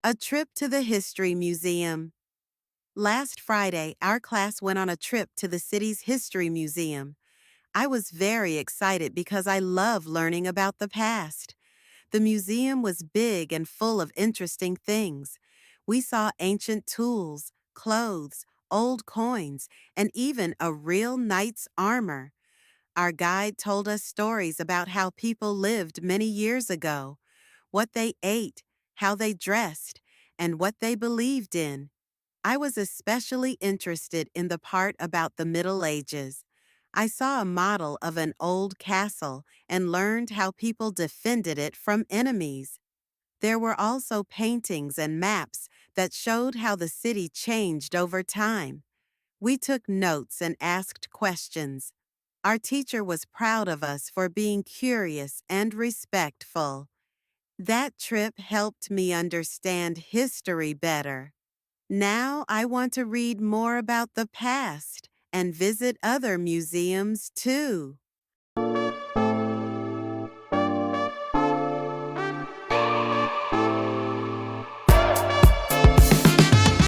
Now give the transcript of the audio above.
A trip to the History Museum. Last Friday, our class went on a trip to the city's History Museum. I was very excited because I love learning about the past. The museum was big and full of interesting things. We saw ancient tools, clothes, old coins, and even a real knight's armor. Our guide told us stories about how people lived many years ago, what they ate, how they dressed, and what they believed in. I was especially interested in the part about the Middle Ages. I saw a model of an old castle and learned how people defended it from enemies. There were also paintings and maps that showed how the city changed over time. We took notes and asked questions. Our teacher was proud of us for being curious and respectful. That trip helped me understand history better. Now I want to read more about the past and visit other museums too.